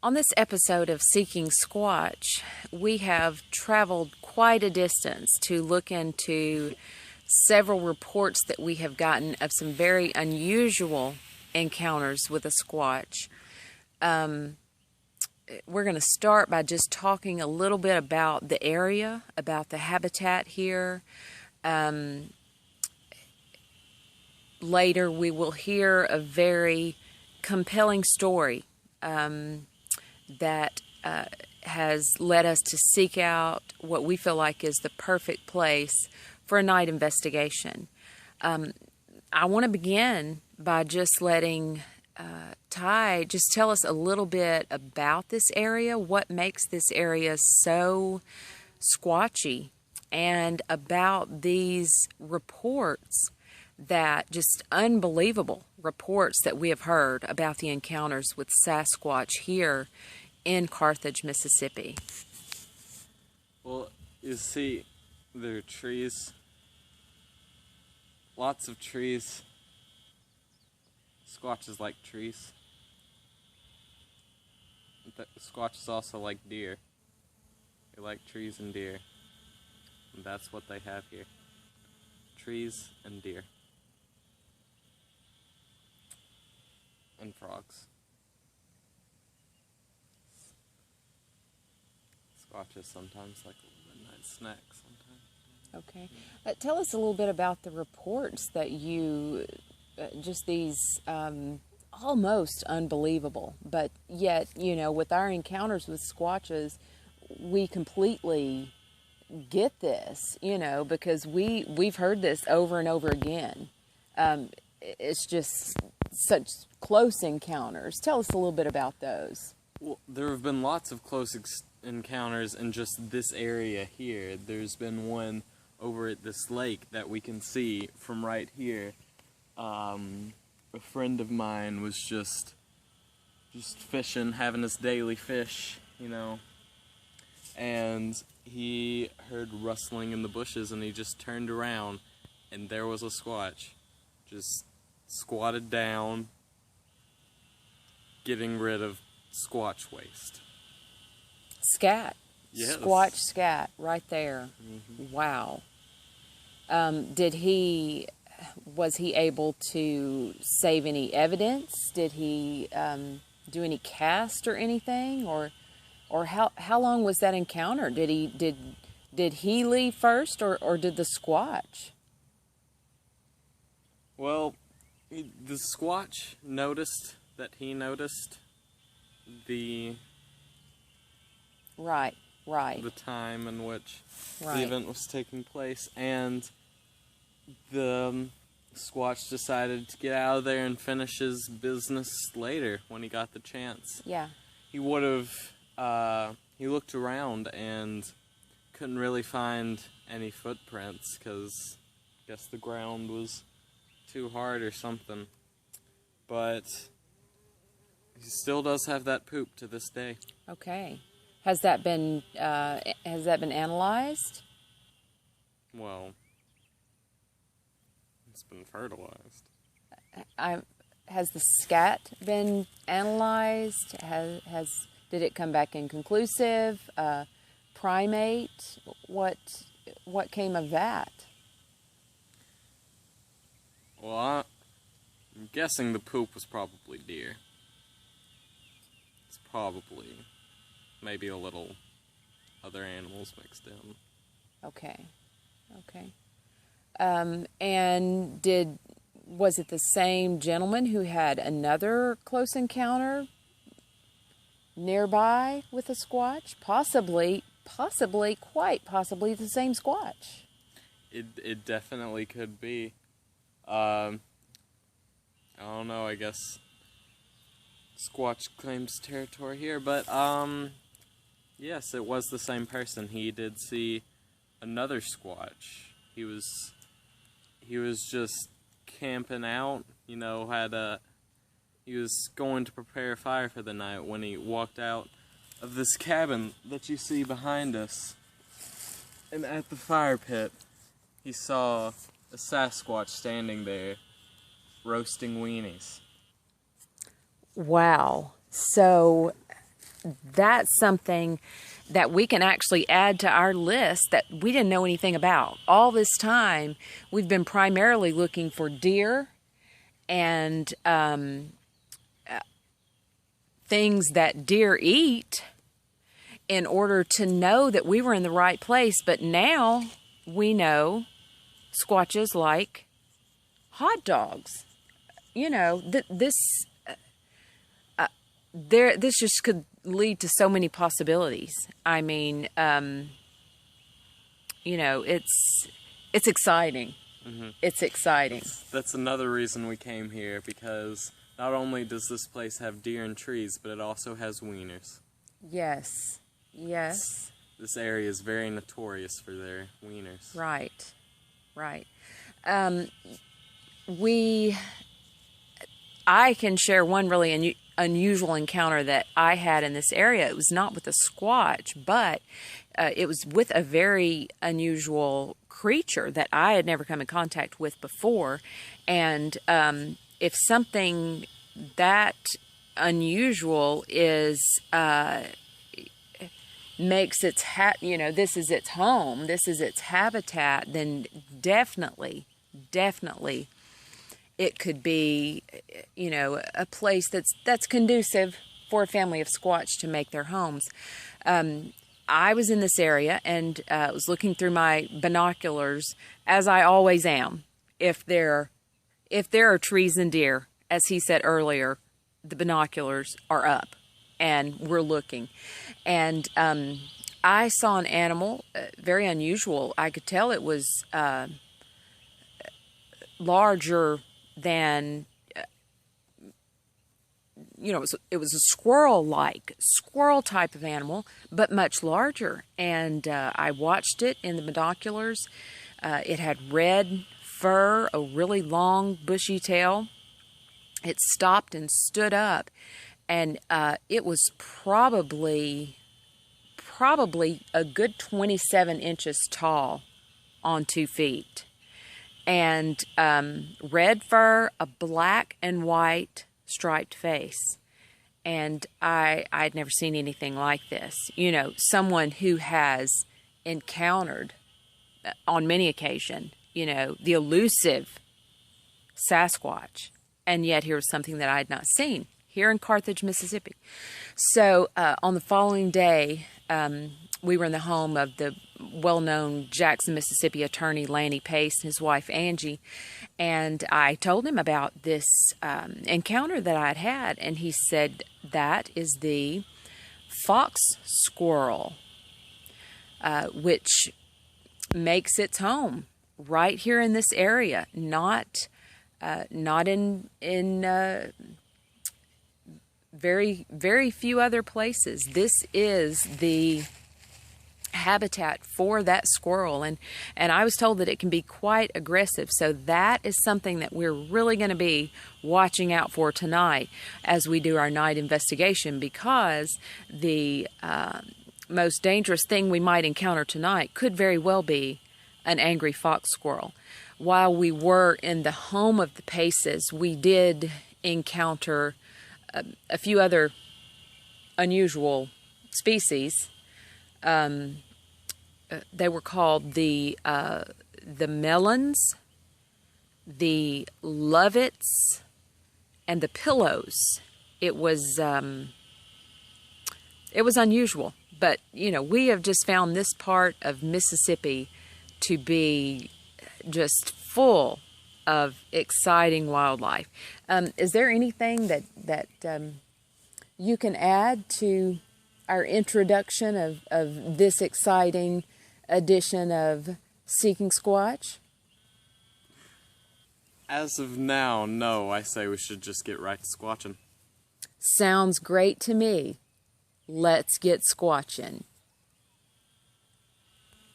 On this episode of Seeking Squatch, we have traveled quite a distance to look into several reports that we have gotten of some very unusual encounters with a Squatch. We're going to start by just talking a little bit about the area, about the habitat here. Later, we will hear a very compelling story that has led us to seek out what we feel like is the perfect place for a night investigation. I want to begin by just letting Ty just tell us a little bit about this area, what makes this area so squatchy, and about these reports that just unbelievable reports that we have heard about the encounters with Sasquatch here in Carthage, Mississippi. Well, you see, there are trees, lots of trees. Squatches like trees. Squatches also like deer. They like trees and deer. And that's what they have here. Trees and deer. And frogs. Squatches sometimes like a midnight snack sometimes. Okay. Tell us a little bit about the reports that you, just these almost unbelievable, but yet, you know, with our encounters with Squatches, we completely get this, you know, because we've heard this over and over again. It's just such close encounters. Tell us a little bit about those. Well, there have been lots of close encounters in just this area here. There's been one over at this lake that we can see from right here. A friend of mine was just fishing, having his daily fish, you know, and he heard rustling in the bushes, and he just turned around, and there was a Squatch, just squatted down, getting rid of Squatch waste. Scat. Yes. Squatch scat, right there. Mm-hmm. Wow. Was he able to save any evidence? Did he do any cast or anything, or how long was that encounter? Did he leave first, or did the Squatch? Well, the Squatch noticed that he noticed the right the time in which right. the event was taking place, and the Squatch decided to get out of there and finish his business later when he got the chance. Yeah. He would have, he looked around and couldn't really find any footprints because I guess the ground was too hard or something. But he still does have that poop to this day. Okay. Has that been analyzed? Well, it's been fertilized. Has the scat been analyzed? Did it come back inconclusive? Primate? What came of that? Well, I'm guessing the poop was probably deer. It's probably maybe a little other animals mixed in. Okay. And was it the same gentleman who had another close encounter nearby with a Squatch? Possibly, quite possibly the same Squatch. It definitely could be. I don't know, I guess Squatch claims territory here, but yes, it was the same person. He did see another Squatch. He was just camping out, you know, he was going to prepare a fire for the night when he walked out of this cabin that you see behind us. And at the fire pit, he saw a Sasquatch standing there, roasting weenies. Wow. So that's something that we can actually add to our list that we didn't know anything about. All this time, we've been primarily looking for deer and things that deer eat in order to know that we were in the right place. But now we know squatches like hot dogs. You know, this just could lead to so many possibilities. I mean, you know, it's exciting. Mm-hmm. It's exciting. That's another reason we came here, because not only does this place have deer and trees, but it also has wieners. Yes. Yes. This area is very notorious for their wieners. Right. Right. I can share one really unusual encounter that I had in this area. It was not with a squatch, but it was with a very unusual creature that I had never come in contact with before. And if something that unusual is makes its this is its home, this is its habitat, then definitely it could be, you know, a place that's conducive for a family of Squatch to make their homes. I was in this area and was looking through my binoculars, as I always am. If there are trees and deer, as he said earlier, the binoculars are up and we're looking. And I saw an animal, very unusual. I could tell it was larger than, you know, it was a squirrel type of animal, but much larger. And I watched it in the binoculars. It had red fur, a really long bushy tail. It stopped and stood up, and it was probably a good 27 inches tall on 2 feet. And red fur, a black and white striped face. And I'd never seen anything like this. You know, someone who has encountered on many occasions, you know, the elusive Sasquatch. And yet here was something that I had not seen here in Carthage, Mississippi. So on the following day, we were in the home of the well-known Jackson, Mississippi attorney Lanny Pace and his wife Angie, and I told him about this encounter that I'd had, and he said that is the fox squirrel, which makes its home right here in this area, not in very, very few other places. This is the habitat for that squirrel, and I was told that it can be quite aggressive. So that is something that we're really going to be watching out for tonight as we do our night investigation, because the most dangerous thing we might encounter tonight could very well be an angry fox squirrel. While we were in the home of the Paces, we did encounter a few other unusual species. They were called the melons, the lovets, and the pillows. It was unusual, but you know, we have just found this part of Mississippi to be just full of exciting wildlife. Is there anything that you can add to our introduction of this exciting edition of Seeking Squatch? As of now, no. I say we should just get right to squatching. Sounds great to me. Let's get squatching.